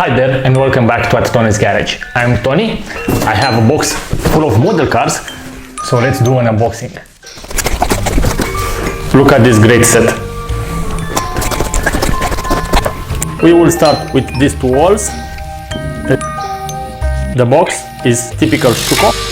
Hi there and welcome back to Toni's Garage. I'm Tony. I have a box full of model cars, so let's do an unboxing. Look at this great set. We will start with these two walls. The box is typical Schuco.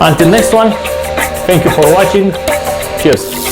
Until next one, thank you for watching. Cheers.